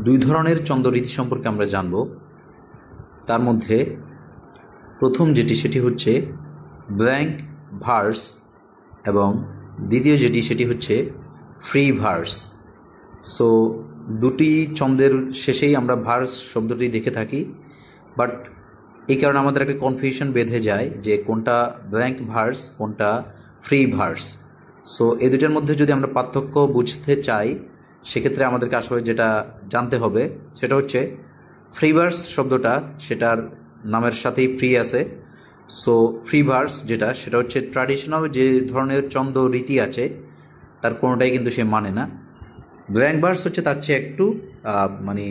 দুই ধরনের চন্দ্ররীতি সম্পর্কে আমরা জানব। তার মধ্যে প্রথম যেটি সেটি হচ্ছে ব্ল্যাঙ্ক ভার্স এবং দ্বিতীয় যেটি সেটি হচ্ছে ফ্রি ভার্স। সো দুটি ছন্দের শেষেই আমরা ভার্স শব্দটি দেখে থাকি, বাট এই কারণে আমাদের একটা কনফিউশন বেঁধে যায় যে কোনটা ব্ল্যাঙ্ক ভার্স কোনটা ফ্রি ভার্স। সো এই দুটার মধ্যে যদি আমরা পার্থক্য বুঝতে চাই সেক্ষেত্রে আমাদেরকে আসলে যেটা জানতে হবে সেটা হচ্ছে ফ্রি ভার্স শব্দটা সেটার নামের সাথেই ফ্রি আছে। সো ফ্রি ভার্স যেটা সেটা হচ্ছে ট্র্যাডিশনাল যে ধরনের ছন্দ রীতি আছে তার কোনোটাই কিন্তু সে মানে না। ব্ল্যাঙ্ক ভার্স হচ্ছে তার চেয়ে একটু মানে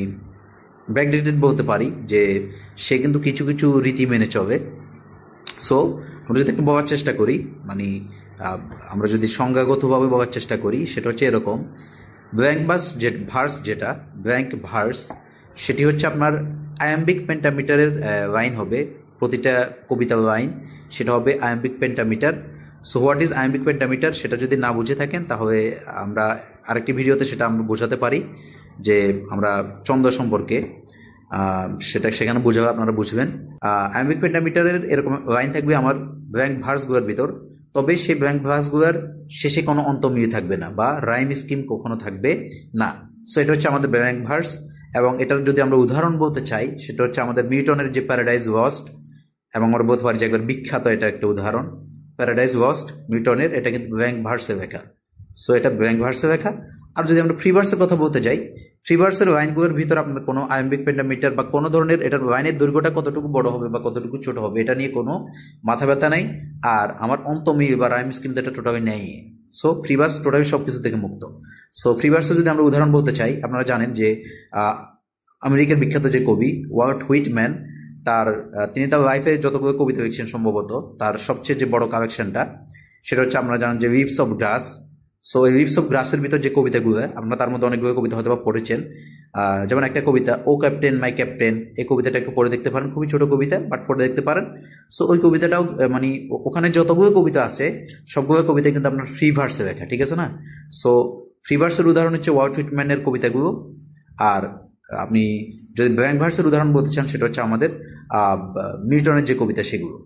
ব্যাকডেটেড বলতে পারি, যে সে কিন্তু কিছু কিছু রীতি মেনে চলে। সো আমরা যদি একটু বলার চেষ্টা করি, মানে আমরা যদি সংজ্ঞাগতভাবে বলার চেষ্টা করি সেটা হচ্ছে এরকম। ব্ল্যাঙ্ক ভার্স যেটা ব্ল্যাঙ্ক ভার্স সেটি হচ্ছে আপনার আয়াম্বিক পেন্টামিটারের লাইন হবে, প্রতিটা কবিতার লাইন সেটা হবে iambic pentameter. So what is iambic pentameter সেটা যদি না বুঝে থাকেন তাহলে আমরা আরেকটি ভিডিওতে সেটা আমরা বোঝাতে পারি, যে আমরা ছন্দ সম্পর্কে সেখানে বোঝালে আপনারা বুঝবেন। আয়াম্বিক পেন্টামিটারের এরকম লাইন থাকবে আমার ব্ল্যাঙ্ক ভার্সগুলোর ভিতর, তবে সেই ব্ল্যাঙ্ক ভার্সগুলোর শেষে কোনো অন্তমিল থাকবে না বা রাইম স্কিম কখনো থাকবে না। সো এটা হচ্ছে আমাদের ব্ল্যাঙ্ক ভার্স। এবং এটার যদি আমরা উদাহরণ বলতে চাই সেটা হচ্ছে আমাদের মিল্টনের যে প্যারাডাইজ লস্ট, এবং আমরা বলতে পারি যে একবার বিখ্যাত এটা একটা উদাহরণ, প্যারাডাইজ লস্ট মিল্টনের, এটা কিন্তু ব্ল্যাঙ্ক ভার্সে লেখা। সো এটা ব্ল্যাঙ্ক ভার্সে লেখা। আর যদি আমরা ফ্রি ভার্সের কথা বলতে যাই, ফ্রি ভার্সের লাইনগুলোর ভিতর আপনার কোনো আয়াম্বিক পেন্টামিটার বা কোনো ধরনের এটার লাইনের দৈর্ঘ্যটা কতটুকু বড় হবে বা কতটুকু ছোট হবে এটা নিয়ে কোনো মাথা ব্যথা নাই। আর আমার অন্তমিল বা রাইম স্কিম তো এটা টোটালি নেই। সো ফ্রি ভার্স টোটালি সব কিছু থেকে মুক্ত। সো ফ্রি ভার্সে যদি আমরা উদাহরণ বলতে চাই, আপনারা জানেন যে আমেরিকার বিখ্যাত যে কবি ওয়াল্ট হুইটম্যান, তিনি তার লাইফে যতগুলো কবিতা লিখছেন সম্ভবত তার সবচেয়ে যে বড় কালেকশনটা সেটা হচ্ছে আপনারা জানেন যে লিভস অফ গ্রাস। সো এই লিভস অফ গ্রাসের ভিতর যে কবিতাগুলো আপনারা তার মধ্যে অনেকগুলো কবিতা হয়তো বা পড়েছেন। যেমন একটা কবিতা ও ক্যাপ্টেন মাই ক্যাপ্টেন, এই কবিতাটা একটু পড়ে দেখতে পারেন, খুবই ছোট কবিতা বাট পড়ে দেখতে পারেন। সো ওই কবিতাটাও মানে ওখানে যতগুলো কবিতা আছে সবগুলো কবিতা কিন্তু আপনার ফ্রি ভার্সে লেখা, ঠিক আছে না? সো ফ্রি ভার্সের উদাহরণ হচ্ছে ওয়াল্ট হুইটম্যানের কবিতাগুলো। আর আপনি যদি ব্ল্যাঙ্ক ভার্সের উদাহরণ বলতে চান সেটা হচ্ছে আমাদের মিল্টনের যে কবিতা সেগুলো।